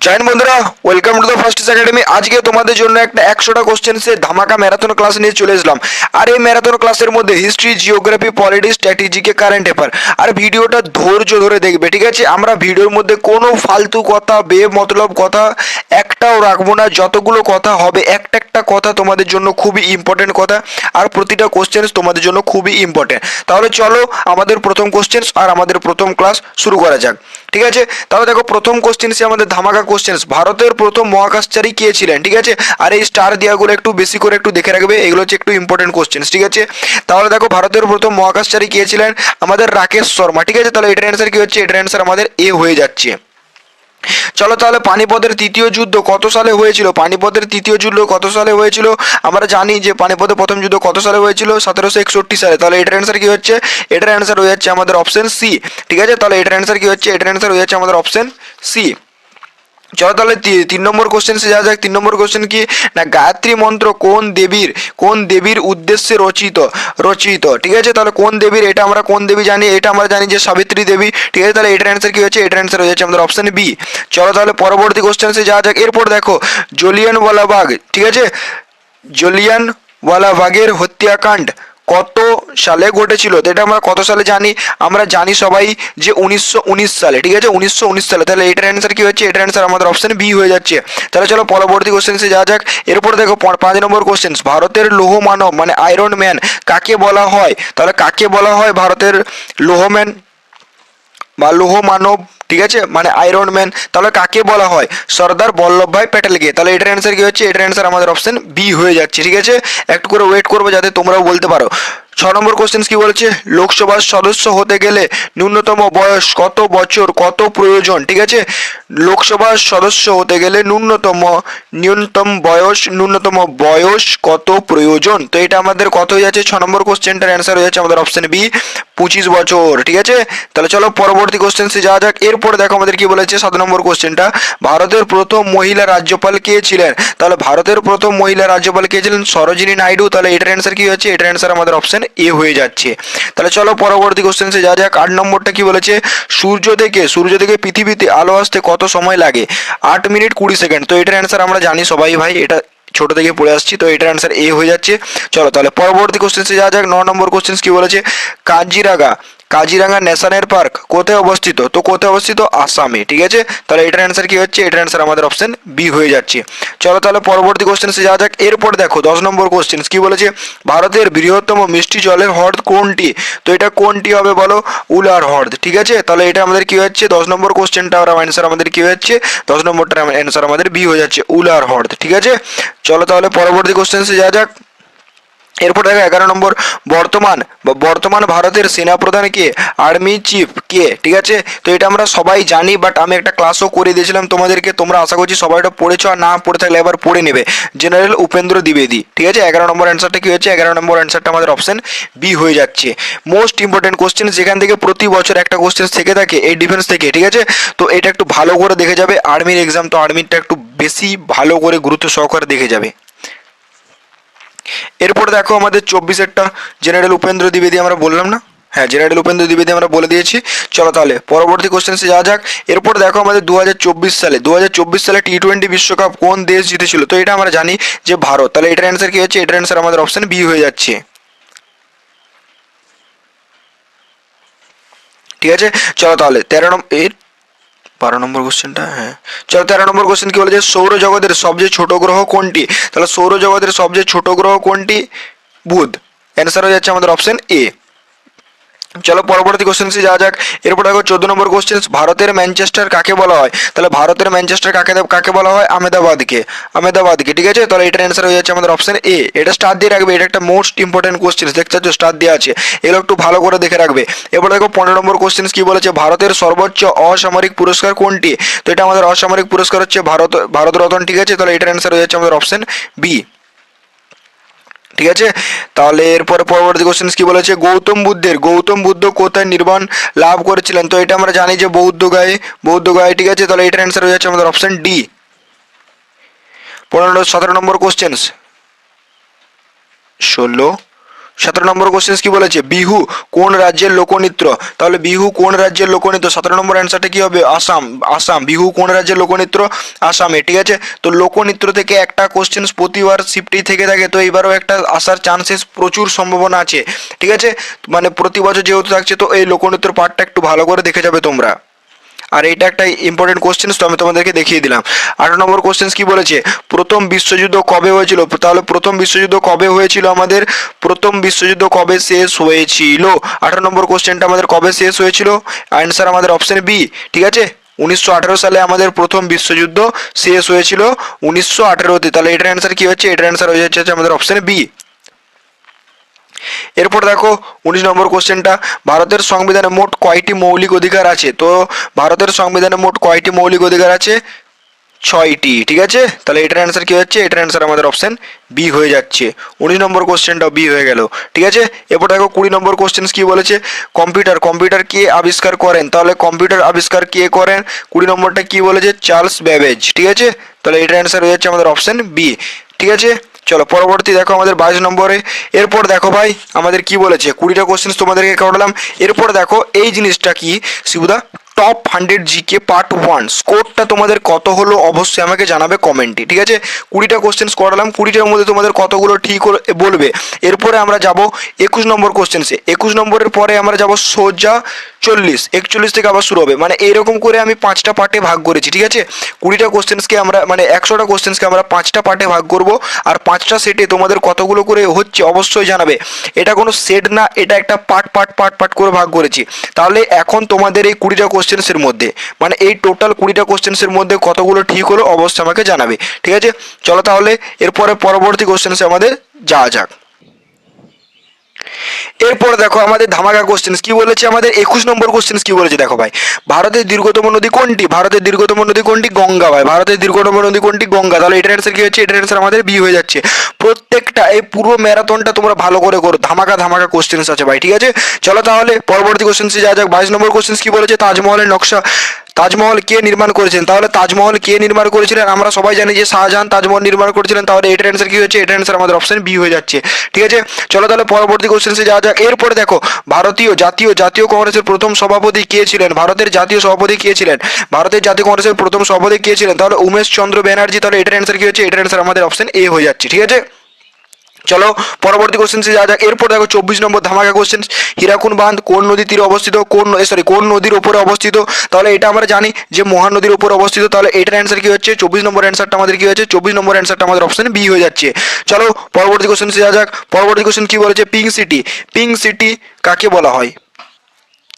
Join বন্ধুরা, welcome to the first academy. আজকে তোমাদের জন্য একটা 100টা কোশ্চেন্সের ধামাকা ম্যারাথন ক্লাস নিয়ে চলে এলাম। আর এই ম্যারাথন ক্লাসের মধ্যে হিস্ট্রি, জিওগ্রাফি, পলিটিক্স, স্ট্র্যাটেজিকে, কারেন্ট অ্যাফেয়ার। আর ভিডিওটা ধৈর্য ধরে দেখবে, ঠিক আছে? আমরা ভিডিওর মধ্যে কোনো ফালতু কথা, বেমতলব কথা একটাও রাখবো না। যতগুলো কথা হবে, একটা একটা কথা তোমাদের জন্য খুবই ইম্পর্টেন্ট কথা, আর প্রতিটা কোশ্চেন্স তোমাদের জন্য খুবই ইম্পর্টেন্ট। তাহলে চলো আমাদের প্রথম কোশ্চেন্স আর আমাদের প্রথম ক্লাস শুরু করা যাক, ঠিক আছে? তাহলে দেখো, প্রথম কোশ্চেন্সে আমাদের ধামাকা কোশ্চেন্স, ভারতের প্রথম মহাকাশচারী কে ছিলেন, ঠিক আছে? আর এই স্টার দেওয়াগুলো একটু বেশি করে একটু দেখে রাখবে, এগুলো হচ্ছে একটু ইম্পর্টেন্ট কোশ্চেন্স, ঠিক আছে? তাহলে দেখো, ভারতের প্রথম মহাকাশচারী কে ছিলেন? আমাদের রাকেশ শর্মা, ঠিক আছে? তাহলে এটার অ্যান্সার কি হচ্ছে? এটার অ্যান্সার আমাদের এ হয়ে যাচ্ছে। চলো তাহলে, পানিপথের তৃতীয় যুদ্ধ কত সালে হয়েছিল? পানিপথের তৃতীয় যুদ্ধ কত সালে হয়েছিল? আমরা জানি যে পানিপথের প্রথম যুদ্ধ কত সালে হয়েছিল? 1761 সালে। তাহলে এটার অ্যান্সার কি হচ্ছে? এটার অ্যান্সার হয়ে যাচ্ছে আমাদের অপশন সি, ঠিক আছে? তাহলে এটার অ্যান্সার কি হচ্ছে? এটার অ্যান্সার হয়ে যাচ্ছে আমাদের অপশন সি। চলো তাহলে 3 নম্বর কোশ্চেন যাওয়া যাক। 3 নম্বর কোশ্চেন কি না, গায়ত্রী মন্ত্র কোন দেবীর উদ্দেশ্যে রচিত, ঠিক আছে? তাহলে কোন দেবীর, এটা আমরা কোন দেবী জানি? এটা আমরা জানি যে সাবিত্রী দেবী, ঠিক আছে? তাহলে এটার অ্যান্সার কি হচ্ছে? এটার অ্যান্সার হয়ে যাচ্ছে আমাদের অপশন বি। চলো তাহলে পরবর্তী কোশ্চেন্সে যাওয়া যাক। এরপর দেখো, জলিয়ানওয়ালাবাগ, ঠিক আছে? জলিয়ানওয়ালাবাগের হত্যাকাণ্ড কত সালে ঘটেছিল? তো এটা আমরা কত সালে জানি? আমরা জানি সবাই যে 1919 সালে, ঠিক আছে? 1919 সালে। তাহলে এটার অ্যান্সার কি হচ্ছে? এটার অ্যান্সার আমাদের অপশন বি হয়ে যাচ্ছে। তাহলে চলো পরবর্তী কোশ্চেন্সে যাওয়া যাক। এরপর দেখো 5 নম্বর কোশ্চেন, ভারতের লৌহ মানব মানে আয়রন ম্যান কাকে বলা হয়? তাহলে কাকে বলা হয় ভারতের লৌহম্যান বা লৌহ মানব, ঠিক আছে, মানে আয়রন ম্যান? তাহলে কাকে বলা হয়? সর্দার বল্লভভাই প্যাটেলকে। তাহলে এটার অ্যান্সার কি হচ্ছে? এটার অ্যান্সার আমাদের অপশন বি হয়ে যাচ্ছে, ঠিক আছে? একটু করে ওয়েট করবো যাতে তোমরাও বলতে পারো। 6 নম্বর কোশ্চেন কি বলছে? লোকসভার সদস্য হতে গেলে ন্যূনতম বয়স কত বছর, কত প্রয়োজন, ঠিক আছে? লোকসভার সদস্য হতে গেলে ন্যূনতম বয়স কত প্রয়োজন? তো এটা আমাদের কত হয়ে যাচ্ছে? 6 নম্বর কোশ্চেনটার অ্যান্সার হয়ে যাচ্ছে আমাদের অপশন বি, 25 বছর, ঠিক আছে? তাহলে চলো পরবর্তী কোশ্চেন্সে যাওয়া যাক। এরপরে দেখো আমাদের কি বলেছে 7 নম্বর কোশ্চেনটা, ভারতের প্রথম মহিলা রাজ্যপাল কে ছিলেন? তাহলে ভারতের প্রথম মহিলা রাজ্যপাল কে ছিলেন? সরোজিনী নাইডু। তাহলে এটার অ্যান্সার কি হচ্ছে? এটার অ্যান্সার আমাদের অপশন এ হয়ে যাচ্ছে। তাহলে চলো পরবর্তী কোশ্চেন্সে যাওয়া যাক। 8 নম্বরটা কি বলেছে? সূর্য থেকে পৃথিবীতে আলো আসতে কত সময় লাগে? 8 মিনিট 20 সেকেন্ড। তো এটার অ্যান্সার আমরা জানি সবাই ভাই, এটা ছোট থেকে পড়ে আসছি, তো এটার অ্যান্সার এ হয়ে যাচ্ছে। চলো তাহলে পরবর্তী কোশ্চেন্সে যাওয়া যাক। 9 নম্বর কোশ্চেন কি বলেছে? কাজিরাঙ্গা কাজিরাঙ্গা ন্যাশনাল পার্ক কোথায় অবস্থিত? তো কোথায় অবস্থিত? আসামে, ঠিক আছে? তাহলে এটার অ্যান্সার কি হচ্ছে? এটার অ্যান্সার আমাদের অপশন বি হয়ে যাচ্ছে। চলো তাহলে পরবর্তী কোশ্চেন্সে যাওয়া যাক। এরপর দেখো 10 নম্বর কোশ্চেন কি বলেছে? ভারতের বৃহত্তম মিষ্টি জলের হ্রদ কোনটি? তো এটা কোনটি হবে বলো? উলার হ্রদ, ঠিক আছে? তাহলে এটা আমাদের কি হচ্ছে? 10 নম্বর কোশ্চেনটা অ্যান্সার আমাদের কি হচ্ছে? 10 নম্বরটার অ্যান্সার আমাদের বি হয়ে যাচ্ছে, উলার হ্রদ, ঠিক আছে? চলো তাহলে পরবর্তী কোশ্চেন্সে যাওয়া যাক। এরপর দেখো 11 নম্বর, বর্তমান ভারতের সেনাপ্রধান কে? আর্মি চিফ কে, ঠিক আছে? তো এটা আমরা সবাই জানি, বাট আমি একটা ক্লাসও করে দিয়েছিলাম তোমাদেরকে, তোমরা আশা করছি সবাই এটা পড়েছো, আর না পড়ে থাকলে এবার পড়ে নেবে। জেনারেল উপেন্দ্র দ্বিবেদী, ঠিক আছে? 11 নম্বর অ্যান্সারটা কি হচ্ছে? 11 নম্বর অ্যান্সারটা আমাদের অপশন বি হয়ে যাচ্ছে। মোস্ট ইম্পর্টেন্ট কোশ্চেন, যেখান থেকে প্রতি বছর একটা কোশ্চেন থেকে থাকে এই ডিফেন্স থেকে, ঠিক আছে? তো এটা একটু ভালো করে দেখে যাবে, আর্মির এক্সাম তো আর্মিরটা একটু বেশি ভালো করে গুরুত্ব সহকারে দেখে যাবে। এরপর দেখো আমাদের 24-এরটা, জেনারেল উপেন্দ্র দ্বিবেদী আমরা বললাম না? হ্যাঁ, জেনারেল উপেন্দ্র দ্বিবেদী আমরা বলে দিয়েছি। চলো তাহলে পরবর্তী কোশ্চেন্সে যাওয়া যাক। এরপর দেখো আমাদের 2024 সালে টি-20 বিশ্বকাপ কোন দেশ জিতেছিল? তো এটা আমরা জানি যে ভারত। তাহলে এটার অ্যান্সার কি হচ্ছে? এটার অ্যান্সার আমাদের অপশন বি হয়ে যাচ্ছে, ঠিক আছে? চলো তাহলে 12 নম্বর কোশ্চেনটা, হ্যাঁ। চলো 13 নম্বর কোশ্চেন কি বলেছে? সৌরজগতের সবচেয়ে ছোট গ্রহ কোনটি? তাহলে সৌরজগতের সবচেয়ে ছোট গ্রহ কোনটি? বুধ। অ্যান্সার হয়ে যাচ্ছে আমাদের অপশন এ। চলো পরবর্তী কোশ্চেন্সে যাওয়া যাক। এরপর দেখো 14 নম্বর কোশ্চেন, ভারতের ম্যানচেস্টার কাকে বলা হয়? তাহলে ভারতের ম্যানচেস্টার কাকে বলা হয়? আহমেদাবাদকে, ঠিক আছে? তাহলে এটার অ্যান্সার হয়ে যাচ্ছে আমাদের অপশন এ। এটা স্টার দিয়ে রাখবে, এটা একটা মোস্ট ইম্পর্টেন্ট কোশ্চেন, দেখতে পাচ্ছ স্টার দেওয়া আছে, এগুলো একটু ভালো করে দেখে রাখবে। এরপর দেখো 15 নম্বর কোশ্চেন কি বলেছে? ভারতের সর্বোচ্চ অসামরিক পুরস্কার কোনটি? তো এটা আমাদের অসামরিক পুরস্কার হচ্ছে ভারত রত্ন, ঠিক আছে? তাহলে এটার অ্যান্সার হয়ে যাচ্ছে আমাদের অপশন বি, ঠিক আছে? তাহলে এরপরে পরবর্তী কোশ্চেন কি বলেছে? গৌতম বুদ্ধ কোথায় নির্বাণ লাভ করেছিলেন? তো এটা আমরা জানি যে বৌদ্ধগায়, ঠিক আছে? তাহলে এটার অ্যান্সার হয়ে যাচ্ছে আমাদের অপশন ডি। 17 নম্বর কোশ্চেন, 16 নম্বর কোশ্চেন কি বলেছে, বিহু কোন রাজ্যের লোকনৃত্য? তাহলে বিহু কোন রাজ্যের লোকনৃত্য? 17 নম্বর অ্যান্সারটা কি হবে, আসাম। আসাম, বিহু কোন রাজ্যের লোকনৃত্য? আসামে, ঠিক আছে। তো লোকনৃত্য থেকে একটা কোশ্চেন প্রতিবার শিফটেই থেকে থাকে, তো এবারও একটা আসার চান্সেস প্রচুর সম্ভাবনা আছে, ঠিক আছে। মানে প্রতি বছর যেহেতু থাকছে, তো এই লোকনৃত্যের পার্টটা একটু ভালো করে দেখে যাবে তোমরা। আর এটা একটা ইম্পর্টেন্ট কোশ্চেন, তো আমি তোমাদেরকে দেখিয়ে দিলাম। 18 নম্বর কোশ্চেন কি বলেছে, প্রথম বিশ্বযুদ্ধ কবে হয়েছিল? তাহলে প্রথম বিশ্বযুদ্ধ কবে হয়েছিল আমাদের, প্রথম বিশ্বযুদ্ধ কবে শেষ হয়েছিল? 18 নম্বর কোশ্চেনটা আমাদের কবে শেষ হয়েছিল? অ্যান্সার আমাদের অপশন বি, ঠিক আছে। 1918 সালে আমাদের প্রথম বিশ্বযুদ্ধ শেষ হয়েছিল, 1918-তে। তাহলে এটার অ্যান্সার কি হচ্ছে, এটার অ্যান্সার হয়ে যাচ্ছে আমাদের অপশন বি। এরপর দেখো 19 নম্বর কোশ্চেনটা, ভারতের সংবিধানে মোট কয়টি মৌলিক অধিকার আছে? তো ভারতের সংবিধানে মোট কয়টি মৌলিক অধিকার আছে? 6টি, ঠিক আছে। তাহলে এটার অ্যান্সার কি হচ্ছে, এটার অ্যান্সার আমাদের অপশন বি হয়ে যাচ্ছে। 19 নম্বর কোশ্চেনটাও বি হয়ে গেল, ঠিক আছে। এরপর দেখো 20 নম্বর কোশ্চেন কি বলেছে, কম্পিউটার কে আবিষ্কার করেন? তাহলে কম্পিউটার আবিষ্কার কে করেন? 20 নম্বরটা কি বলেছে, চার্লস ব্যাবেজ, ঠিক আছে। তাহলে এটার অ্যান্সার হয়ে যাচ্ছে আমাদের অপশন বি, ঠিক আছে। চলো পরবর্তী দেখো আমাদের 22 নম্বরে। এরপর দেখো ভাই আমাদের কি বলেছে, 20টা কোশ্চেন তোমাদেরকে করালাম। এরপর দেখো এই জিনিসটা কি, শিবুদা, টপ 100 জিকে পার্ট 1 স্কোরটা তোমাদের কত হলো অবশ্যই আমাকে জানাবে কমেন্টে, ঠিক আছে। 20টা কোশ্চেন করালাম, 20টার মধ্যে তোমাদের কতগুলো ঠিক বলবে। এরপরে আমরা যাব 21 নম্বর কোশ্চেন্সে। 21 নম্বরের পরে আমরা যাব সোজা 40, 41 থেকে আবার শুরু হবে। মানে এইরকম করে আমি 5টা পার্টে ভাগ করেছি, ঠিক আছে। 20টা কোশ্চেন্সকে আমরা মানে 100টা কোশ্চেন্সকে আমরা 5টা পার্টে ভাগ করব। আর 5টা সেটে তোমাদের কতগুলো করে হচ্ছে অবশ্যই জানাবে। এটা কোনো সেট না, এটা একটা পার্ট করে ভাগ করেছি। তাহলে এখন তোমাদের এই 20টা কোশ্চেন্সের মধ্যে মানে এই টোটাল 20টা কোশ্চেন্সের মধ্যে কতগুলো ঠিক হলো অবশ্যই আমাকে জানাবে, ঠিক আছে। চলো তাহলে এরপরে পরবর্তী কোশ্চেন্সে আমাদের যাওয়া যাক। এরপর দেখো আমাদের ধামাকা কোশ্চেন কি বলেছে, আমাদের 21 নম্বর কোশ্চেন কি বলেছে দেখো ভাই, ভারতের দীর্ঘতম নদী কোনটি? ভারতের দীর্ঘতম নদী কোনটি? গঙ্গা ভাই, ভারতের দীর্ঘতম নদী কোনটি? গঙ্গা। তাহলে এটার অ্যান্সার কি হচ্ছে, এটার অ্যান্সার আমাদের বি হয়ে যাচ্ছে। প্রত্যেকটা এই পুরো ম্যারাথনটা তোমরা ভালো করে করো, ধামাকা ধামাকা কোশ্চেন আছে ভাই, ঠিক আছে। চলো তাহলে পরবর্তী কোশ্চেন যা যাক। 22 নম্বর কোশ্চেন কি বলেছে, তাজমহলের নকশা, তাজমহল কে নির্মাণ করেছেন? তাহলে তাজমহল কে নির্মাণ করেছিলেন? আমরা সবাই জানি যে শাহজাহান তাজমহল নির্মাণ করেছিলেন। তাহলে এটার অ্যান্সার কি হচ্ছে, এটার অ্যান্সার আমাদের অপশন বি হয়ে যাচ্ছে, ঠিক আছে। চলো তাহলে পরবর্তী কোশ্চেন্সে যাওয়া যাক। এরপরে দেখো জাতীয় কংগ্রেসের প্রথম সভাপতি কে ছিলেন? ভারতের জাতীয় সভাপতি কে ছিলেন? ভারতের জাতীয় কংগ্রেসের প্রথম সভাপতি কে ছিলেন? তাহলে উমেশ চন্দ্র ব্যানার্জি। তাহলে এটার অ্যান্সার কি হচ্ছে, এটার অ্যান্সার আমাদের অপশন এ হয়ে যাচ্ছে, ঠিক আছে। চলো পরবর্তী কোশ্চেন্সে যাওয়া যাক। এরপর দেখো 24 নম্বর ধামাকা কোশ্চেন, হীরাকুদ বাঁধ কোন নদীর তীরে অবস্থিত? কোন নদীর উপরে অবস্থিত? তাহলে এটা আমরা জানি যে মহানদীর উপর অবস্থিত। তাহলে এটার অ্যান্সার কি হচ্ছে, 24 নম্বর অ্যান্সারটা আমাদের কি হচ্ছে, 24 নম্বর অ্যান্সারটা আমাদের অপশন বি হয়ে যাচ্ছে। চলো পরবর্তী কোশ্চেন্সে যাওয়া যাক। পরবর্তী কোশ্চেন কি বলেছে, পিঙ্ক সিটি কাকে বলা হয়?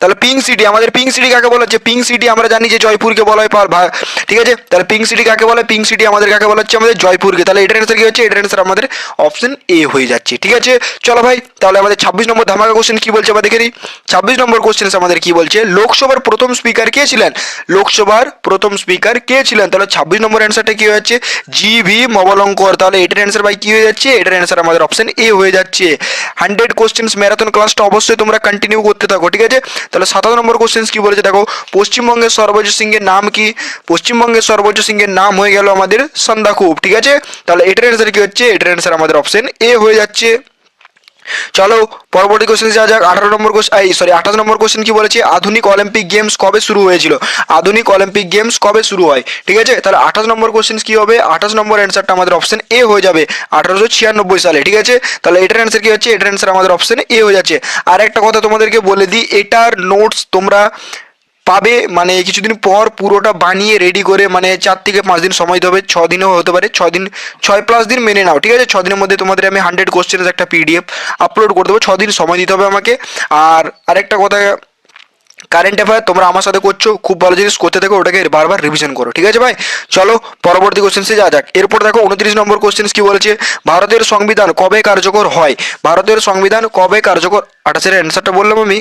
তাহলে পিঙ্ক সিটি, আমাদের পিঙ্ক সিটি কাকে বলা হচ্ছে? পিঙ্ক সিটি আমরা জানি যে জয়পুরকে বলা হয়, ঠিক আছে। তাহলে পিঙ্ক সিটি কাকে বলে? পিঙ্ক সিটি আমাদের কাকে বলা হচ্ছে, আমাদের জয়পুরকে। তাহলে এটার অ্যান্সার কি হচ্ছে, এটার অ্যান্সার আমাদের অপশন এ হয়ে যাচ্ছে, ঠিক আছে। চলো ভাই তাহলে আমাদের 26 নম্বর ধামাকা কোশ্চেন কি বলছে আমরা দেখে নিই। 26 নম্বর কোশ্চেন আমাদের কি বলছে, লোকসভার প্রথম স্পিকার কে ছিলেন? লোকসভার প্রথম স্পিকার কে ছিলেন? তাহলে 26 নম্বর অ্যান্সারটা কি হচ্ছে, জি.ভি. মবলঙ্কর। তাহলে এটার অ্যান্সার ভাই কি হয়ে যাচ্ছে, এটার অ্যান্সার আমাদের অপশন এ হয়ে যাচ্ছে। 100 কোশ্চেন ম্যারাথন ক্লাসটা অবশ্যই তোমরা কন্টিনিউ করতে থাকো, ঠিক আছে। তাহলে 27 নম্বর কোশ্চেন কি বলেছে দেখো, পশ্চিমবঙ্গের সর্বোচ্চ সিংহের নাম কি? পশ্চিমবঙ্গের সর্বোচ্চ সিংহের নাম হয়ে গেল আমাদের সান্দাকূপ, ঠিক আছে। তাহলে এটার অ্যান্সার কি হচ্ছে, এটার অ্যান্সার আমাদের অপশন এ হয়ে যাচ্ছে। চলো পরবর্তী কোশ্চেন যাওয়া যাক। 28 নম্বর কোশ্চেন কি বলেছে, আধুনিক অলিম্পিক গেমস কবে শুরু হয়েছিল? আধুনিক অলিম্পিক গেমস কবে শুরু হয়, ঠিক আছে। তাহলে 28 নম্বর কোশ্চেন কি হবে, 28 নম্বর অ্যান্সারটা আমাদের অপশন এ হয়ে যাবে, 1896 সালে, ঠিক আছে। তাহলে এটার অ্যান্সার কি হচ্ছে, এটার অ্যান্সার আমাদের অপশন এ হয়ে যাচ্ছে। আর একটা কথা তোমাদেরকে বলে দিই, এটার নোটস তোমরা পাবে মানে কিছুদিন পর, পুরোটা বানিয়ে রেডি করে, মানে 4 থেকে 5 দিন সময় দিতে হবে, 6 দিনও হতে পারে, 6+ দিন মেনে নাও, ঠিক আছে। 6 দিনের মধ্যে তোমাদের আমি 100 কোশ্চেনের একটা পিডিএফ আপলোড করে দেবো, 6 দিন সময় দিতে হবে আমাকে। আর আরেকটা কথা, কারেন্ট অ্যাফেয়ার তোমরা আমার সাথে করছো, খুব ভালো জিনিস করতে থাকো, ওটাকে বারবার রিভিশন করো, ঠিক আছে ভাই। চলো পরবর্তী কোশ্চেন্সে যাওয়া যাক। এরপর দেখো 29 নম্বর কোশ্চেন কি বলেছে, ভারতের সংবিধান কবে কার্যকর হয়? ভারতের সংবিধান কবে কার্যকর, 28-এর অ্যান্সারটা বললাম আমি,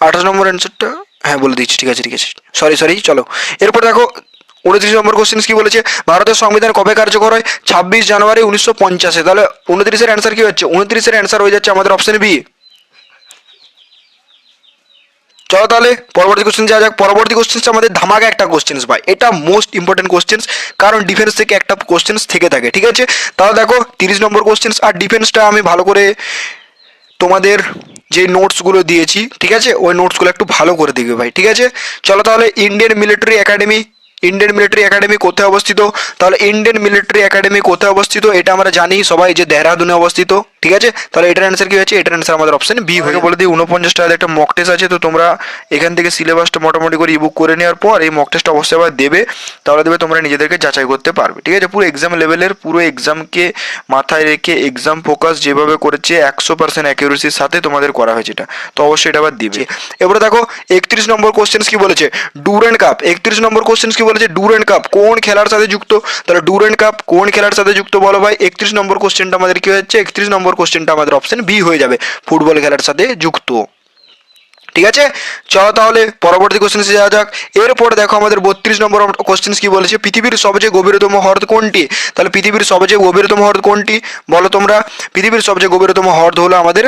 28 নম্বর অ্যান্সারটা হ্যাঁ বলে দিচ্ছি, ঠিক আছে সরি চলো। এরপর দেখো 29 নম্বর কোশ্চেন কি বলেছে, ভারতের সংবিধান কবে কার্যকর হয়? 26 জানুয়ারি 1950-এ। তাহলে 29-এর অ্যান্সার কি হচ্ছে, 29-এর অ্যান্সার হয়ে যাচ্ছে আমাদের অপশন বি। চলো তাহলে পরবর্তী কোশ্চেন যাওয়া যাক। পরবর্তী কোশ্চেন আমাদের ধামাকা একটা কোশ্চেন ভাই, এটা মোস্ট ইম্পর্টেন্ট কোশ্চেন, কারণ ডিফেন্স থেকে একটা কোশ্চেন থেকে থাকে, ঠিক আছে। তাহলে দেখো 30 নম্বর কোশ্চেন, আর ডিফেন্সটা আমি ভালো করে তোমাদের যে নোটসগুলো দিয়েছি, ঠিক আছে, ওই নোটসগুলো একটু ভালো করে দেখবে ভাই, ঠিক আছে। চলো তাহলে ইন্ডিয়ান মিলিটারি একাডেমি কোথায় অবস্থিত? তাহলে ইন্ডিয়ান মিলিটারি একাডেমি কোথায় অবস্থিত এটা আমরা জানি সবাই, যে দেহরাদুনে অবস্থিত, ঠিক আছে। তাহলে এটার অ্যান্সার কি হচ্ছে? এটার অ্যান্সার আমাদের অপশন বি হয়ে বলে দিই। 49 টাকার একটা মক টেস্ট আছে, তো তোমরা এখান থেকে সিলেবাসটা মোটামুটি করে ইবুক করে নেওয়ার পর এই মক টেস্টটা অবশ্যই আবার দেবে, তাহলে দেবে তোমরা নিজেদেরকে যাচাই করতে পারবে, ঠিক আছে। পুরো এক্সাম লেভেলের, পুরো এক্সামকে মাথায় রেখে এক্সাম ফোকাস যেভাবে করেছে 100% অ্যাকিউরেসির সাথে তোমাদের করা হয়েছে এটা, তো অবশ্যই এটা আবার দিবে। এবারে দেখো 31 নম্বর কোশ্চেন কি বলেছে? ডুরেন্ট কাপ। 31 নম্বর কোশ্চেন কি বলেছে? ডুরেন্ট কাপ কোন খেলার সাথে যুক্ত? তাহলে ডুরেন্ট কাপ কোন খেলার সাথে যুক্ত বলো ভাই? 31 নম্বর কোশ্চেনটা আমাদের কি হচ্ছে? 31 নম্বর কোশ্চেনটা আমাদের অপশন বি হয়ে যাবে, ফুটবল খেলার সাথে যুক্ত, ঠিক আছে। চলো তাহলে পরবর্তী কোশ্চেন্সে যাওয়া যাক। এরপরে দেখো আমাদের 32 নম্বর কোশ্চেন্স কি বলেছে? পৃথিবীর সবচেয়ে গভীরতম হ্রদ কোনটি? তাহলে পৃথিবীর সবচেয়ে গভীরতম হ্রদ কোনটি বলো তোমরা? পৃথিবীর সবচেয়ে গভীরতম হ্রদ হলো আমাদের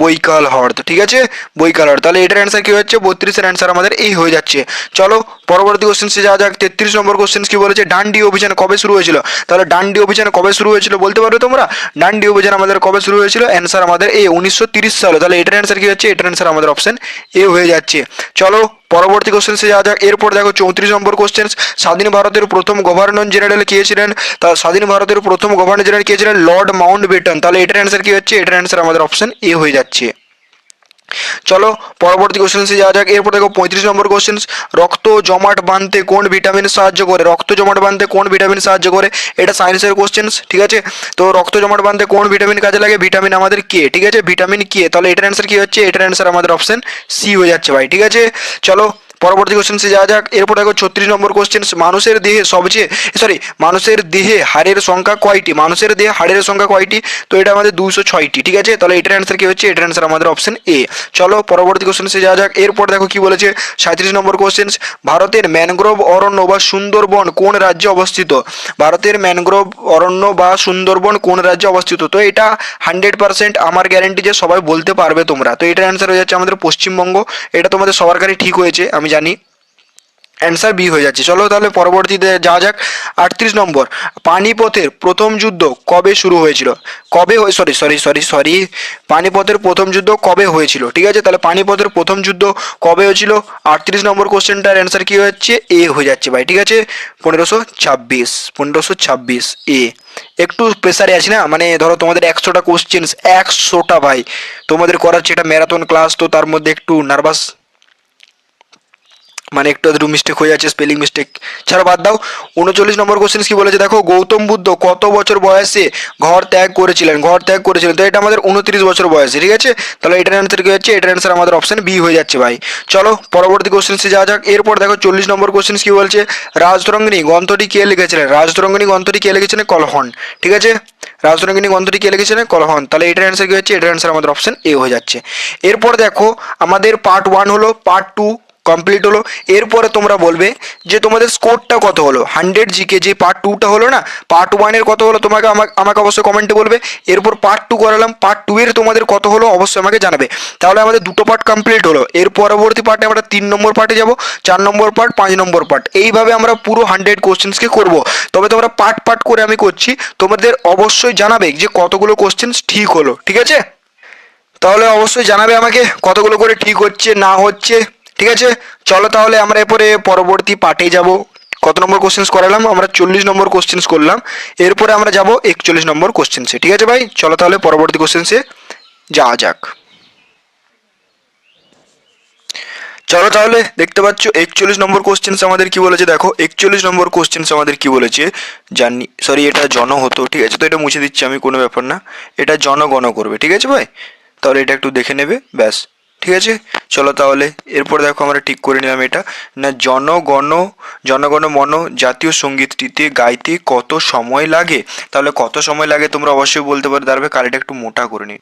বৈকাল হ্রদ, ঠিক আছে, বৈকাল হ্রদ। তাহলে এটার অ্যান্সার কি হচ্ছে? 32-এর অ্যান্সার আমাদের এই হয়ে যাচ্ছে। চলো পরবর্তী কোশ্চেন্সে যাওয়া যাক। 33 নম্বর কোশ্চেন্স কি বলেছে? ডান্ডি অভিযান কবে শুরু হয়েছিল? তাহলে ডান্ডি অভিযান কবে শুরু হয়েছিল বলতে পারবে তোমরা? ডান্ডি অভিযান আমাদের কবে শুরু হয়েছিল? অ্যান্সার আমাদের এই 1930 সালে। তাহলে এটার অ্যান্সার কি হচ্ছে? এটার অ্যান্সার আমাদের অপশন এ হয়ে যাচ্ছে। চলো পরবর্তী কোশ্চেন্সে যাওয়া যাক। এরপর দেখো 34 নম্বর কোশ্চেন, স্বাধীন ভারতের প্রথম গভর্নর জেনারেল কে ছিলেন? তা স্বাধীন ভারতের প্রথম গভর্নর জেনারেল কে ছিলেন? Lord Mount button. তাহলে এটার অ্যান্সার কি হচ্ছে? এটার অ্যান্সার আমাদের অপশন এ হয়ে যাচ্ছে। চলো পরবর্তী কোশ্চেন্সে যাওয়া যাক। এরপর দেখো 35 নম্বর কোশ্চেন, রক্ত জমাট বাঁধতে কোন ভিটামিন সাহায্য করে? রক্ত জমাট বাঁধতে কোন ভিটামিন সাহায্য করে? এটা সায়েন্সের কোশ্চেন, ঠিক আছে। তো রক্ত জমাট বাঁধতে কোন ভিটামিন কাজে লাগে? ভিটামিন আমাদের কে, ঠিক আছে, ভিটামিন কে। তাহলে এটার অ্যান্সার কি হচ্ছে? এটার অ্যান্সার আমাদের অপশন সি হয়ে যাচ্ছে ভাই, ঠিক আছে। চলো পরবর্তী কোশ্চেন্সে যাওয়া যাক। এরপর দেখো 36 নম্বর কোশ্চেন, মানুষের দেহে সবচেয়ে মানুষের দেহে হাড়ের সংখ্যা কয়টি? মানুষের দেহে হাড়ের সংখ্যা কয়টি? তো এটা আমাদের 206টি, ঠিক আছে। তাহলে এটার অ্যান্সার কি হচ্ছে? এটার অ্যান্সার আমাদের অপশন এ। চলো পরবর্তী কোশ্চেন্সে যাওয়া যাক। এরপর দেখো কি বলেছে? 37 নম্বর কোশ্চেন, ভারতের ম্যানগ্রোভ অরণ্য বা সুন্দরবন কোন রাজ্যে অবস্থিত? ভারতের ম্যানগ্রোভ অরণ্য বা সুন্দরবন কোন রাজ্যে অবস্থিত? তো এটা 100% আমার গ্যারেন্টি যে সবাই বলতে পারবে তোমরা। তো এটার অ্যান্সার হয়ে যাচ্ছে আমাদের পশ্চিমবঙ্গ। এটা তোমাদের সবার কাছে ঠিক হয়েছে আমি জানি, অ্যান্সার বি হয়ে যাচ্ছে। চলো তাহলে পরবর্তীতে যাওয়া যাক। 38 নম্বর, পানিপথের প্রথম যুদ্ধ কবে শুরু হয়েছিল? সরি, পানিপথের প্রথম যুদ্ধ কবে হয়েছিল, ঠিক আছে। তাহলে পানিপথের প্রথম যুদ্ধ কবে হয়েছিল? 38 নম্বর কোশ্চেনটার অ্যান্সার কি হচ্ছে? এ হয়ে যাচ্ছে ভাই, ঠিক আছে, 1526 এ। একটু প্রেসারে আছি না, মানে ধরো তোমাদের 100টা কোশ্চেন, 100টা ভাই তোমাদের করাচ্ছে, এটা ম্যারাথন ক্লাস, তো তার মধ্যে একটু নার্ভাস, মানে একটু আধটু মিস্টেক হয়ে যাচ্ছে, স্পেলিং মিস্টেক, ছাড়া বাদ দাও। 39 নম্বর কোশ্চেন কি বলেছে দেখো? গৌতম বুদ্ধ কত বছর বয়সে ঘর ত্যাগ করেছিলেন? তো এটা আমাদের 29 বছর বয়সে, ঠিক আছে। তাহলে এটার অ্যান্সার কি হচ্ছে? এটার অ্যান্সার আমাদের অপশন বি হয়ে যাচ্ছে ভাই। চলো পরবর্তী কোশ্চেন্সে যাওয়া যাক। এরপর দেখো 40 নম্বর কোশ্চেন কি বলছে? রাজতরঙ্গিনী গ্রন্থটি কে লিখেছিলেন? কলহন, ঠিক আছে। রাজতরঙ্গিনী গ্রন্থটি কে লিখেছিলেন? কলহন। তাহলে এটার অ্যান্সার কি হচ্ছে? এটার অ্যান্সার আমাদের অপশন এ হয়ে যাচ্ছে। এরপর দেখো আমাদের পার্ট 1 হলো, পার্ট 2 কমপ্লিট হলো। এরপরে তোমরা বলবে যে তোমাদের স্কোরটা কত হলো 100 জিকে, যে পার্ট 2টা হলো না, পার্ট 1-এর কত হলো তোমাকে আমাকে অবশ্যই কমেন্টে বলবে। এরপর পার্ট 2 করালাম, পার্ট 2-এর তোমাদের কত হলো অবশ্যই আমাকে জানাবে। তাহলে আমাদের দুটো পার্ট কমপ্লিট হলো। এর পরবর্তী পার্টে আমরা 3 নম্বর পার্টে যাব, 4 নম্বর পার্ট, 5 নম্বর পার্ট, এইভাবে আমরা পুরো 100 কোশ্চেন্সকে করব। তবে তোমরা পার্ট পার্ট করে আমি করছি, তোমাদের অবশ্যই জানাবে যে কতগুলো কোশ্চেন্স ঠিক হলো, ঠিক আছে। তাহলে অবশ্যই জানাবে আমাকে কতগুলো করে ঠিক হচ্ছে না হচ্ছে, ঠিক আছে। চলো তাহলে আমরা এরপরে পরবর্তী পার্টে যাব। কত নম্বর কোশ্চেন্স করালাম আমরা? 40 নম্বর কোশ্চেন্স করলাম। এরপরে আমরা যাব 41 নম্বর কোশ্চেন্সে, ঠিক আছে ভাই। চলো তাহলে পরবর্তী কোশ্চেন্সে যাওয়া যাক। চলো তাহলে দেখতে পাচ্ছ 41 নম্বর কোশ্চেন্স আমাদের কি বলেছে দেখো। 41 নম্বর কোশ্চেন্স আমাদের কি বলেছে জানি, সরি এটা জন হতো, ঠিক আছে, তো এটা মুছে দিচ্ছি আমি, কোনো ব্যাপার না, এটা জনগণ করবে, ঠিক আছে ভাই। তাহলে এটা একটু দেখে নেবে ব্যাস, ঠিক আছে। চলো তাহলে এরপর দেখো আমরা ঠিক করে নিলাম এটা, না জনগণ মন জাতীয় সঙ্গীতটিতে গাইতে কত সময় লাগে? তাহলে কত সময় লাগে তোমরা অবশ্যই বলতে পারো, দাঁড়াবে কালিটা একটু মোটা করে নিই।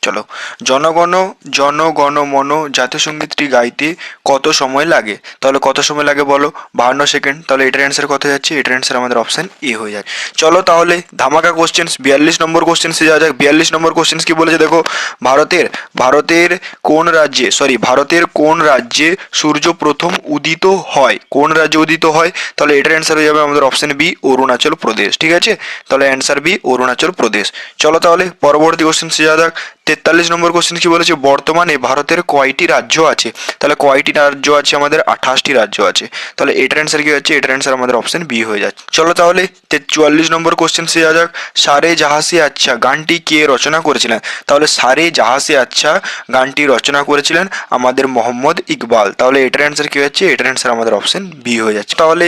চলো, জনগণ জনগণ মন জাতীয় সঙ্গীতটি গাইতে কত সময় লাগে? তাহলে কত সময় লাগে বলো? 52 সেকেন্ড। তাহলে এটার অ্যান্সার কত যাচ্ছে? এটার অ্যান্সার আমাদের অপশন এ হয়ে যায়। চলো তাহলে ধামাকা কোশ্চেন্স 42 নম্বর কোশ্চেন্সে যাওয়া যাক। 42 নম্বর কোশ্চেন্স কি বলেছে দেখো, ভারতের ভারতের কোন রাজ্যে ভারতের কোন রাজ্যে সূর্য প্রথম উদিত হয়? কোন রাজ্যে উদিত হয়? তাহলে এটার অ্যান্সার হয়ে যাবে আমাদের অপশন বি, অরুণাচল প্রদেশ। ঠিক আছে, তাহলে অ্যান্সার বি, অরুণাচল প্রদেশ। চলো তাহলে পরবর্তী কোশ্চেন্সে যাওয়া যাক। 43 নম্বর কোশ্চেন কি বলেছে, বর্তমানে ভারতের কয়টি রাজ্য আছে? তাহলে কয়টি রাজ্য আছে? আমাদের 28টি রাজ্য আছে। তাহলে এটার অ্যান্সার কি হচ্ছে? এটার অ্যান্সার আমাদের অপশন বি হয়ে যাচ্ছে। চলো তাহলে 44 নম্বর কোশ্চেন সে যাক। সারে জাহাঁ সে আচ্ছা গানটি কে রচনা করেছিলেন? তাহলে সারে জাহাঁ সে আচ্ছা গানটি রচনা করেছিলেন আমাদের মোহাম্মদ ইকবাল। তাহলে এটার অ্যান্সার কি হচ্ছে? এটার অ্যান্সার আমাদের অপশন বি হয়ে যাচ্ছে। তাহলে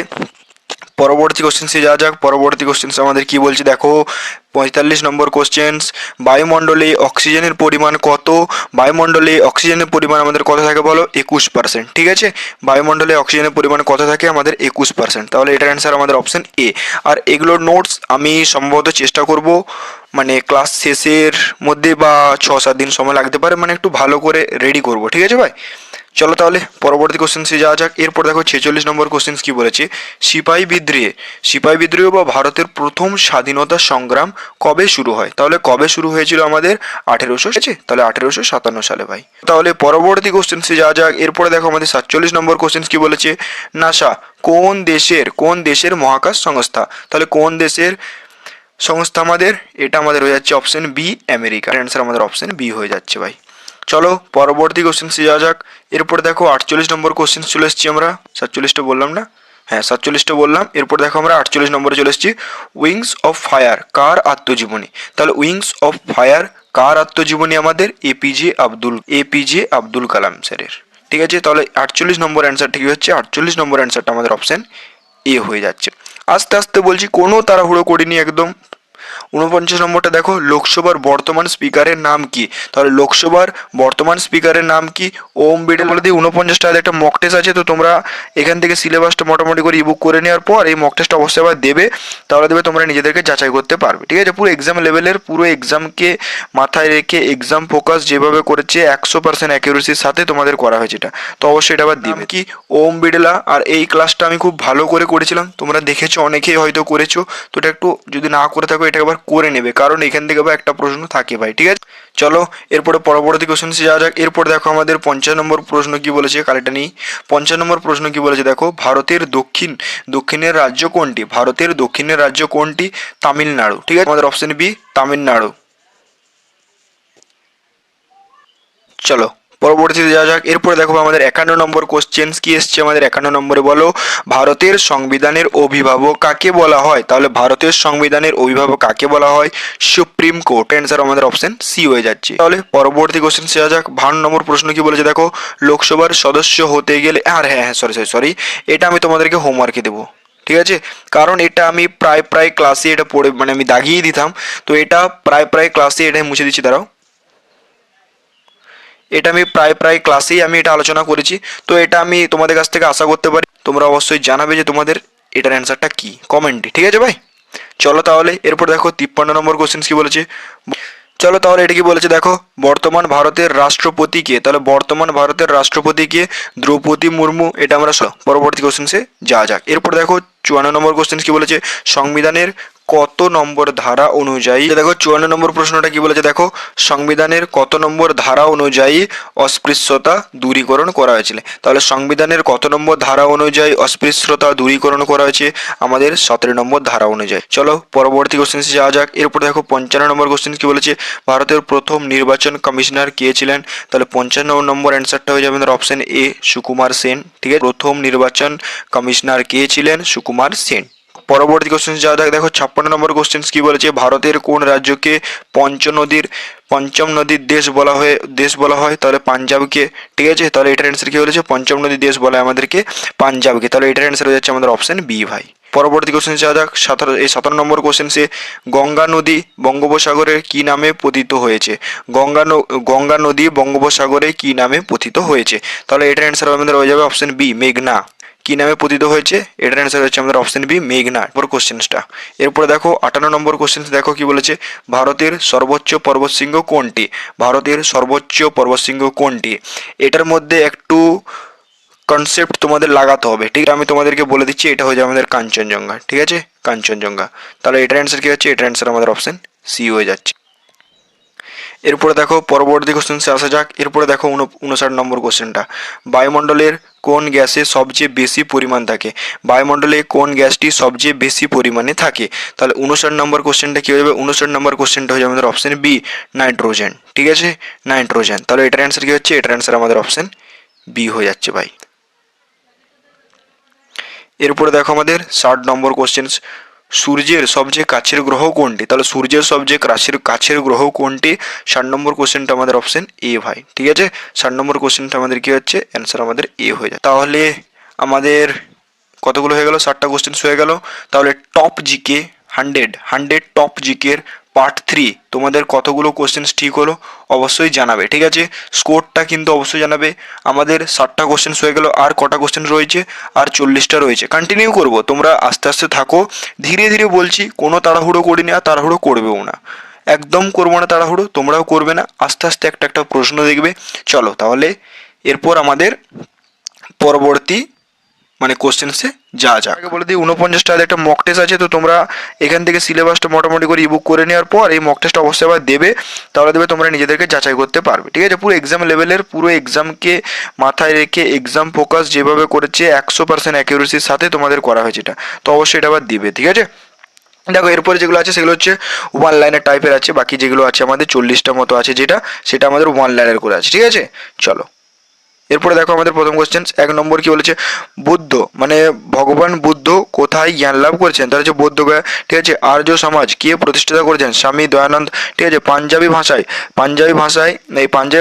পরবর্তী কোশ্চেন্সে যাওয়া যাক। পরবর্তী কোশ্চেন্স আমাদের কি বলছে দেখো, 45 নম্বর কোশ্চেন্স, বায়ুমণ্ডলে অক্সিজেনের পরিমাণ কত? বায়ুমণ্ডলে অক্সিজেনের পরিমাণ আমাদের কত থাকে বলো? 21%। ঠিক আছে, বায়ুমণ্ডলে অক্সিজেনের পরিমাণ কত থাকে? আমাদের 21%। তাহলে এটার অ্যান্সার আমাদের অপশন এ। আর এগুলোর নোটস আমি সম্ভবত চেষ্টা করব মানে ক্লাস শেষের মধ্যে বা 6-7 দিন সময় লাগতে পারে, মানে একটু ভালো করে রেডি করব। ঠিক আছে ভাই, চলো তাহলে পরবর্তী কোশ্চেন্সে যাওয়া যাক। এরপর দেখো 46 নম্বর কোশ্চেন্স কি বলেছে, সিপাহী বিদ্রোহ বা ভারতের প্রথম স্বাধীনতা সংগ্রাম কবে শুরু হয়? তাহলে কবে শুরু হয়েছিল? আমাদের 1800, আছে তাহলে 1857 সালে ভাই। তাহলে পরবর্তী কোশ্চেন্সে যাওয়া যাক। এরপরে দেখো আমাদের 47 নম্বর কোশ্চেন্স কি বলেছে, নাসা কোন দেশের মহাকাশ সংস্থা? তাহলে কোন দেশের সংস্থা আমাদের? এটা আমাদের হয়ে যাচ্ছে অপশন বি, আমেরিকা। অ্যান্সার আমাদের অপশন বি হয়ে যাচ্ছে ভাই। চলো পরবর্তী কোশ্চেন্সে যাওয়া যাক। এরপর দেখো 48 নম্বর কোশ্চেন্স চলে এসেছি আমরা। 47টা বললাম না? হ্যাঁ 47টা বললাম। এরপর দেখো আমরা 48 নম্বরে চলে এসেছি। উইংস অফ ফায়ার কার আত্মজীবনী? তাহলে উইংস অফ ফায়ার কার আত্মজীবনী? আমাদের এপিজে আব্দুল কালাম স্যারের। ঠিক আছে, তাহলে 48 নম্বর অ্যান্সার ঠিক হচ্ছে। 48 নম্বর অ্যান্সারটা আমাদের অপশন এ হয়ে যাচ্ছে। আস্তে আস্তে বলছি, কোনো তাড়াহুড়ো করিনি একদম। 49 নম্বরটা দেখো, লোকসভার বর্তমান স্পিকারের নাম কি? তাহলে লোকসভার বর্তমান স্পিকারের নাম কি? ওম বিড়লা। বলে দিই 49টার একটা মক টেস্ট আছে, তো তোমরা এখান থেকে সিলেবাসটা মোটামুটি করে ইবুক করে নেওয়ার পর এই মক টেস্টটা অবশ্যই আবার দেবে, তাহলে দেবে তোমরা নিজেদেরকে যাচাই করতে পারবে। ঠিক আছে, পুরো এক্সাম লেভেলের, পুরো এক্সামকে মাথায় রেখে এক্সাম ফোকাস যেভাবে করেছে 100% অ্যাকিউরেসির সাথে তোমাদের করা হয়েছে এটা, তো অবশ্যই এটা আবার দিবে। কি ওম বিড়লা। আর এই ক্লাসটা আমি খুব ভালো করে করেছিলাম, তোমরা দেখেছো, অনেকেই হয়তো করেছো, তো এটা একটু যদি না করে থাকো এটা আবার করে নেবে, কারণ এখান থেকে আবার একটা প্রশ্ন থাকে ভাই। ঠিক আছে, চলো এরপরে পরবর্তী কোশ্চেন্সে যাওয়া যাক। এরপর দেখো আমাদের 50 নম্বর প্রশ্ন কি বলেছে, কারেক্টটা নেই। 50 নম্বর প্রশ্ন কি বলেছে দেখো, ভারতের দক্ষিণের রাজ্য কোনটি? ভারতের দক্ষিণের রাজ্য কোনটি? তামিলনাড়ু। ঠিক আছে, আমাদের অপশন বি, তামিলনাড়ু। চলো পরবর্তীতে যাওয়া যাক। এরপরে দেখো আমাদের 51 নম্বর কোশ্চেন্স কি এসছে আমাদের 51 নম্বরে, বলো ভারতের সংবিধানের অভিভাবক কাকে বলা হয়? তাহলে ভারতের সংবিধানের অভিভাবক কাকে বলা হয়? Supreme court. অ্যান্সার আমাদের অপশন সি হয়ে যাচ্ছে। তাহলে পরবর্তী কোশ্চেন যাওয়া যাক। 52 নম্বর প্রশ্ন কি বলেছে দেখো, লোকসভার সদস্য হতে গেলে, আর হ্যাঁ সরি, এটা আমি তোমাদেরকে হোমওয়ার্কে দেবো। ঠিক আছে, কারণ এটা আমি প্রায় ক্লাসে এটা পড়ে মানে আমি দাগিয়ে দিতাম, তো এটা প্রায় ক্লাসে এটা মুছে দিচ্ছি, দাঁড়াও। এটা আমি প্রায় ক্লাসেই আমি এটা আলোচনা করেছি, তো এটা আমি তোমাদের কাছ থেকে আশা করতে পারি তোমরা অবশ্যই জানাবে যে তোমাদের এটার অ্যান্সারটা কি কমেন্টে। ঠিক আছে ভাই, চলো তাহলে এরপর দেখো 53 নম্বর কোশ্চেন কি বলেছে। চলো তাহলে এটা কি বলেছে দেখো, বর্তমান ভারতের রাষ্ট্রপতিকে? তাহলে বর্তমান ভারতের রাষ্ট্রপতিকে দ্রৌপদী মুর্মু। এটা আমরা পরবর্তী কোশ্চেন্সে যাওয়া যাক। এরপর দেখো 54 নম্বর কোশ্চেন কি বলেছে, সংবিধানের কত নম্বর ধারা অনুযায়ী? দেখো 54 নম্বর প্রশ্নটা কি বলেছে দেখো, সংবিধানের কত নম্বর ধারা অনুযায়ী অস্পৃশ্যতা দূরীকরণ করা হয়েছিল? তাহলে সংবিধানের কত নম্বর ধারা অনুযায়ী অস্পৃশ্যতা দূরীকরণ করা হয়েছে? আমাদের 17 নম্বর ধারা অনুযায়ী। চলো পরবর্তী কোশ্চেন্সে যাওয়া যাক। এরপর দেখো 55 নম্বর কোশ্চেন কি বলেছে, ভারতের প্রথম নির্বাচন কমিশনার কে ছিলেন? তাহলে 55 নম্বর অ্যান্সারটা হয়ে যাবে আমাদের অপশন এ, সুকুমার সেন। ঠিক আছে, প্রথম নির্বাচন কমিশনার কে ছিলেন? সুকুমার সেন। পরবর্তী কোশ্চেন যাওয়া যাক। দেখো 56 নম্বর কোশ্চেন কি বলেছে, ভারতের কোন রাজ্যকে পঞ্চম নদীর দেশ বলা হয়? তাহলে পাঞ্জাবকে। ঠিক আছে, তাহলে এটার অ্যান্সার কি বলেছে, পঞ্চম নদীর দেশ বলা হয় আমাদেরকে পাঞ্জাবকে। তাহলে এটার অ্যান্সার হয়ে যাচ্ছে আমাদের অপশন বি ভাই। পরবর্তী কোশ্চেন যাওয়া যাক। 17 নম্বর কোশ্চেন্সে, গঙ্গা নদী বঙ্গোপসাগরের কি নামে পতিত হয়েছে? গঙ্গা নদী বঙ্গোপসাগরে কি নামে পতিত হয়েছে? তাহলে এটার অ্যান্সার আমাদের হয়ে যাবে অপশন বি, মেঘনা। কি নামে পতিত হয়েছে? এটার অ্যান্সার হচ্ছে আমাদের অপশন বি, মেঘনা। পর কোশ্চেন্সটা, এরপরে দেখো 58 নম্বর কোশ্চেন, দেখো কি বলেছে, ভারতের সর্বোচ্চ পর্বতশৃঙ্গ কোনটি? ভারতের সর্বোচ্চ পর্বতশৃঙ্গ কোনটি? এটার মধ্যে একটু কনসেপ্ট তোমাদের লাগাতে হবে, ঠিক আছে? আমি তোমাদেরকে বলে দিচ্ছি, এটা হয়ে যাবে আমাদের কাঞ্চনজঙ্ঘা, ঠিক আছে, কাঞ্চনজঙ্ঘা। তাহলে এটার অ্যান্সার কি হচ্ছে? এটার অ্যান্সার আমাদের অপশন সি হয়ে যাচ্ছে। এরপরে দেখো পরবর্তী কোশ্চেন্সে আসা যাক। এরপরে দেখো 59 নম্বর কোশ্চেনটা, বায়ুমণ্ডলের কোন গ্যাসে সবচেয়ে বেশি পরিমাণ থাকে? বায়ুমণ্ডলে কোন গ্যাসটি সবচেয়ে বেশি পরিমাণে থাকে? তাহলে 59 নম্বর কোশ্চেনটা কি হয়ে যাবে? 59 নম্বর কোশ্চেনটা হয়ে যাবে আমাদের অপশন বি, নাইট্রোজেন, ঠিক আছে, নাইট্রোজেন। তাহলে এটার অ্যান্সার কি হচ্ছে? এটার অ্যান্সার আমাদের অপশন বি হয়ে যাচ্ছে ভাই। এরপরে দেখো আমাদের 60 নম্বর কোশ্চেন, সূর্যের সবচেয়ে কাছের গ্রহ কোনটি? তাহলে সূর্যের সবচেয়ে কাছের গ্রহ কোনটি? 60 নম্বর কোশ্চেনটা আমাদের অপশন এ ভাই, ঠিক আছে, 60 নম্বর কোশ্চেনটা আমাদের কি হচ্ছে? অ্যান্সার আমাদের এ হয়ে যায়। তাহলে আমাদের কতগুলো হয়ে গেল? 60টা কোশ্চেন হয়ে গেল। তাহলে টপ জিকে 100 টপ জিকের পার্ট 3 তোমাদের কতগুলো কোশ্চেন ঠিক হলো অবশ্যই জানাবে, ঠিক আছে? স্কোরটা কিন্তু অবশ্যই জানাবে। আমাদের 60টা কোশ্চেন হয়ে গেল, আর কটা কোশ্চেন রয়েছে? আর 40টা রয়েছে। কন্টিনিউ করব, তোমরা আস্তে আস্তে থাকো, ধীরে ধীরে বলছি, কোনো তাড়াহুড়ো করিনি আর তাড়াহুড়ো করবেও না, একদম করবো না তাড়াহুড়ো, তোমরাও করবে না, আস্তে আস্তে একটা একটা প্রশ্ন দেখবে। চলো তাহলে এরপর আমাদের পরবর্তী মানে কোশ্চেন্সে যা যা আগে বলে দিই, 49টার একটা মক টেস্ট আছে, তো তোমরা এখান থেকে সিলেবাসটা মোটামুটি করে ইবুক করে নেওয়ার পর এই মক টেস্টটা অবশ্যই আবার দেবে, তাহলে দেবে তোমরা নিজেদেরকে যাচাই করতে পারবে, ঠিক আছে? পুরো এক্সাম লেভেলের, পুরো এক্সামকে মাথায় রেখে এক্সাম ফোকাস যেভাবে করেছে 100% অ্যাকিউরেসির সাথে তোমাদের করা হয়েছে এটা, তো অবশ্যই এটা আবার দিবে, ঠিক আছে? দেখো এরপরে যেগুলো আছে সেগুলো হচ্ছে ওয়ান লাইনের টাইপের আছে, বাকি যেগুলো আছে আমাদের 40টা মতো আছে, যেটা সেটা আমাদের ওয়ান লাইনের করে আছে, ঠিক আছে? চলো এরপরে দেখো আমাদের প্রথম কোশ্চেন 1 নম্বর কি বলেছে, বুদ্ধ মানে ভগবান বুদ্ধ কোথায় জ্ঞান লাভ করেছেন? তাহলে হচ্ছে বোধগয়া, ঠিক আছে। আর্য সমাজ কে প্রতিষ্ঠাতা করেছেন? স্বামী দয়ানন্দ, ঠিক আছে। পাঞ্জাবি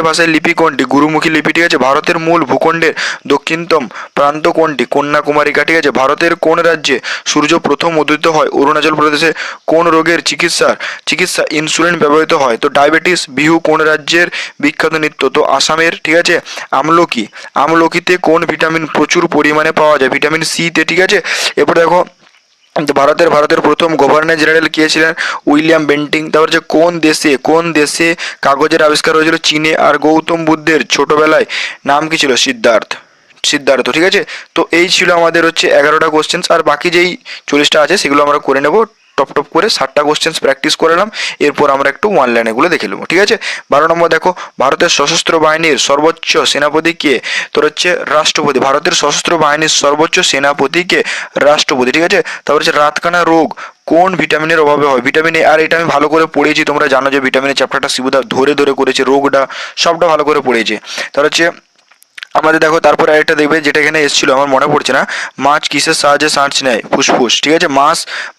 ভাষায় লিপি কোনটি? গুরুমুখী লিপি, ঠিক আছে। ভারতের মূল ভূখণ্ডের দক্ষিণতম প্রান্ত কোনটি? কন্যাকুমারিকা, ঠিক আছে। ভারতের কোন রাজ্যে সূর্য প্রথম উদিত হয়? অরুণাচল প্রদেশে। কোন রোগের চিকিৎসা ইনসুলিন ব্যবহৃত হয়? তো ডায়াবেটিস। বিহু কোন রাজ্যের বিখ্যাত নৃত্য? তো আসামের, ঠিক আছে। আমলকিতে কোন ভিটামিন প্রচুর পরিমাণে পাওয়া যায়? ভিটামিন সি তে, ঠিক আছে। এরপর দেখো ভারতের প্রথম গভর্নর জেনারেল কে ছিলেন? William Bentinck. তারপর হচ্ছে কোন দেশে কাগজের আবিষ্কার হয়েছিল? চীনে। আর গৌতম বুদ্ধের ছোটবেলায় নাম কি ছিল? সিদ্ধার্থ, ঠিক আছে। তো এই ছিল আমাদের হচ্ছে 11টা কোশ্চেন্স, আর বাকি যেই 40টা আছে সেগুলো আমরা করে নেব টপ টপ করে। 60টা কোশ্চেন্স প্র্যাকটিস করে নিলাম, এরপর আমরা একটু ওয়ান লাইনেগুলো দেখে নেবো, ঠিক আছে। 12 নম্বর দেখো, ভারতের সশস্ত্র বাহিনীর সর্বোচ্চ সেনাপতি কে? তোর হচ্ছে রাষ্ট্রপতি। ভারতের সশস্ত্র বাহিনীর সর্বোচ্চ সেনাপতি কে? রাষ্ট্রপতি, ঠিক আছে। তারপর হচ্ছে রাতকানা রোগ কোন ভিটামিনের অভাবে হয়? Vitamin A. আর এটা আমি ভালো করে পড়িয়েছি, তোমরা জানো যে ভিটামিনের চ্যাপ্টারটা শিবুদা ধরে ধরে করেছে, রোগটা সবটা ভালো করে পড়িয়েছে। তার হচ্ছে আমাদের দেখো তারপরে আরেকটা দেখবে, যেটা এখানে এসেছিল আমার মনে পড়ছে না, মাছ কিসের সাহায্যে শ্বাস নেয়? ফুসফুস, ঠিক আছে।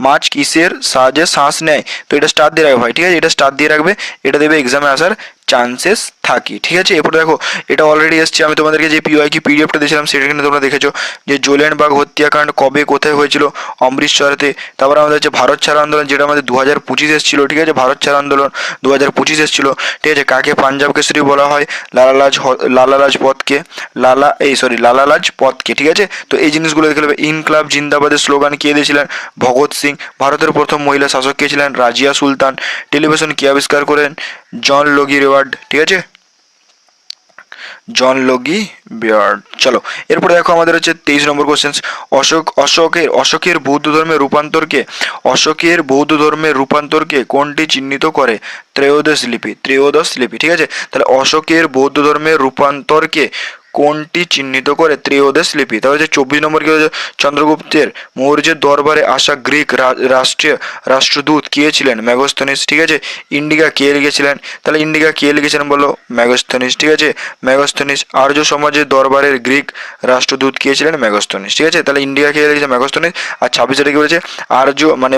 মাছ কিসের সাহায্যে শ্বাস নেয়? তো এটা স্টার দিয়ে রাখবে ভাই, ঠিক আছে, এটা স্টার দিয়ে রাখবে, এটা দেবে এক্সামে আসার চান্সেস থাকে, ঠিক আছে। এরপরে দেখো এটা অলরেডি এসছে, আমি তোমাদেরকে যে পিডিএফটা দিয়েছিলাম সেটা কিন্তু তোমরা দেখেছো, যে জলিয়ানবাগ হত্যাকাণ্ড কবে কোথায় হয়েছিল? অমৃতসরেতে। তারপর আমাদের হচ্ছে ভারত ছাড় আন্দোলন, যেটা আমাদের 2025 এসেছিল, ঠিক আছে, ভারত ছাড় আন্দোলন 2025 এসেছিল, ঠিক আছে। কাকে পাঞ্জাব কেশরী বলা হয়? লালা লাজপতকে, ঠিক আছে। তো এই জিনিসগুলো দেখে নেবে। ইনকলাব জিন্দাবাদের স্লোগান কে দিয়েছিলেন? ভগৎ সিং। ভারতের প্রথম মহিলা শাসক কে ছিলেন? রাজিয়া সুলতান। টেলিভিশন কে আবিষ্কার করেন? জন লগি রেওয়ার্ড, ঠিক আছে, জন লগি বিয়ার্ড। চলো এরপরে দেখো আমাদের হচ্ছে 23 নম্বর কোশ্চেন, অশোকের বৌদ্ধ ধর্মের রূপান্তরকে কোনটি চিহ্নিত করে? ত্রয়োদশ লিপি, ঠিক আছে। তাহলে অশোকের বৌদ্ধ ধর্মের রূপান্তরকে কোনটি চিহ্নিত করে? ত্রয়োদশ লিপি। তাহলে হচ্ছে 24 নম্বর কি হচ্ছে, চন্দ্রগুপ্তের মৌর্যের দরবারে আসা গ্রিক রাষ্ট্রদূত কে ছিলেন? ম্যাগস্থনিস, ঠিক আছে। ইন্ডিকা কে লিখেছিলেন? তাহলে ইন্ডিকা কে লিখেছিলেন বলো? ম্যাগস্থনিস, ঠিক আছে, ম্যাগস্থনিস। আর্য সমাজের দরবারের গ্রিক রাষ্ট্রদূত কে ছিলেন? ম্যাগস্থনিস, ঠিক আছে। তাহলে ইন্ডিকা কে লিখেছে? ম্যাগস্থনিস। আর 26 কি বলেছে? আর্য মানে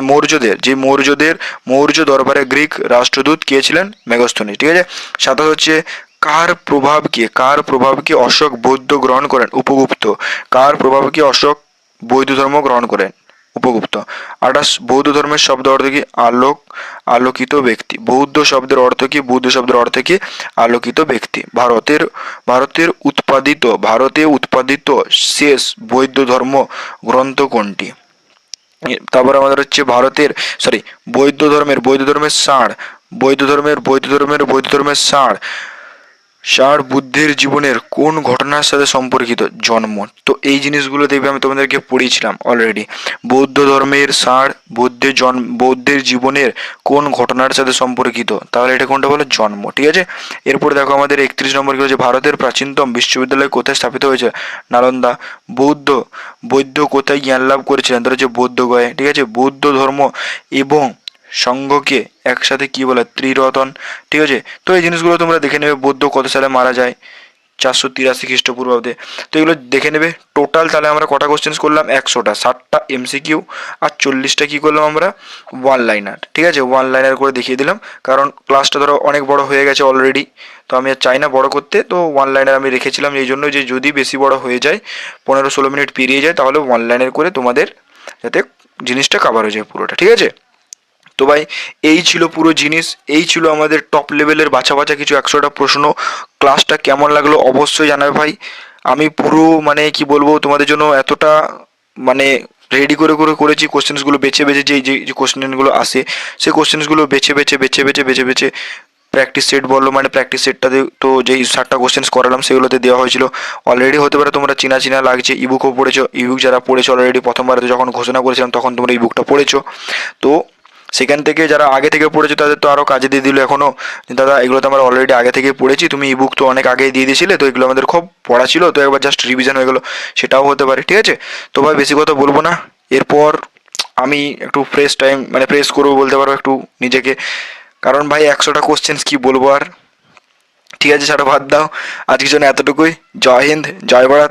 মৌর্য দরবারের গ্রিক রাষ্ট্রদূত কে ছিলেন? ম্যাগস্থনিস, ঠিক আছে। 27 হচ্ছে কার প্রভাবকে অশোক বৌদ্ধ গ্রহণ করেন? উপগুপ্ত। কার প্রভাবকে অশোক বৌদ্ধ ধর্ম গ্রহণ করেন? উপগুপ্ত। 28 বৌদ্ধ ধর্মের শব্দ অর্থ কি? আলোক, আলোকিত ব্যক্তি। বৌদ্ধ শব্দের অর্থ কি? বৌদ্ধ শব্দের অর্থ কি? আলোকিত ব্যক্তি। ভারতে উৎপাদিত শেষ বৌদ্ধ ধর্ম গ্রন্থ কোনটি? তারপর আমাদের হচ্ছে বৌদ্ধ ধর্মের ষাঁড় বুদ্ধের জীবনের কোন ঘটনার সাথে সম্পর্কিত? জন্ম। তো এই জিনিসগুলো দেখবে আমি তোমাদেরকে পড়িয়েছিলাম অলরেডি। বৌদ্ধ ধর্মের ষাঁড় বৌদ্ধের জীবনের কোন ঘটনার সাথে সম্পর্কিত? তাহলে এটা কোনটা বলো? জন্ম। ঠিক আছে। এরপর দেখো আমাদের 31 নম্বর কি হচ্ছে? ভারতের প্রাচীনতম বিশ্ববিদ্যালয় কোথায় স্থাপিত হয়েছে? নালন্দা। বৌদ্ধ কোথায় জ্ঞান লাভ করেছিলেন? তাহলে হচ্ছে বোধগয়ায়। ঠিক আছে। বৌদ্ধ ধর্ম এবং সংঘকে একসাথে কি বলে? ত্রিরতন। ঠিক আছে। তো এই জিনিসগুলো তোমরা দেখে নেবে। বৌদ্ধ কত সালে মারা যায়? 483 খ্রিস্টপূর্বাব্দে। তো এগুলো দেখে নেবে। টোটাল তাহলে আমরা কটা কোশ্চেন্স করলাম? 100টা। 60টা এমসিকিউ আর 40টা কি করলাম আমরা? One liner. ঠিক আছে। ওয়ান লাইনার করে দেখিয়ে দিলাম, কারণ ক্লাসটা ধরো অনেক বড় হয়ে গেছে অলরেডি, তো আমি আর চাই না বড় করতে। তো ওয়ান লাইনার আমি রেখেছিলাম এই জন্য যে যদি বেশি বড় হয়ে যায়, 15-16 মিনিট পেরিয়ে যায়, তাহলে ওয়ান লাইনের করে তোমাদের যাতে জিনিসটা কভার হয়ে যায় পুরোটা। ঠিক আছে। তো ভাই এই ছিল পুরো জিনিস, এই ছিল আমাদের টপ লেভেলের বাছা বাছা কিছু 100টা প্রশ্ন। ক্লাসটা কেমন লাগলো অবশ্যই জানাবে ভাই। আমি পুরো মানে কি বলবো তোমাদের জন্য এতটা মানে রেডি করে করেছি কোশ্চেন্সগুলো বেছে বেছে, যে কোশ্চেনগুলো আসে সেই কোশ্চেন্সগুলো বেছে বেছে প্র্যাকটিস সেট বললো, মানে প্র্যাকটিস সেটটাতে তো যেই 60টা কোশ্চেন্স করালাম সেগুলোতে দেওয়া হয়েছিল অলরেডি। হতে পারে তোমরা চিনা লাগছে, ইবুকও পড়েছো। ইবুক যারা পড়েছো অলরেডি, প্রথমবারে যখন ঘোষণা করেছিলাম তখন তোমরা ইবুকটা পড়েছো। তো সেখান থেকে যারা আগে থেকে পড়েছো তাদের তো আরও কাজে দিয়ে দিল এখনও, দাদা এগুলো তো আমরা অলরেডি আগে থেকে পড়েছি, তুমি ইবুক তো অনেক আগেই দিয়ে দিয়েছিলে, তো এগুলো আমাদের খুব পড়া ছিল, তো একবার জাস্ট রিভিশন হয়ে গেলো, সেটাও হতে পারে। ঠিক আছে। তো ভাই বেশি কথা বলবো না। এরপর আমি একটু ফ্রেশ করবো বলতে পারো একটু নিজেকে, কারণ ভাই 100টা কোশ্চেন্স কি বলবো আর। ঠিক আছে, সেটা বাদ দাও। আজকের জন্য এতটুকুই। জয় হিন্দ, জয় ভারত।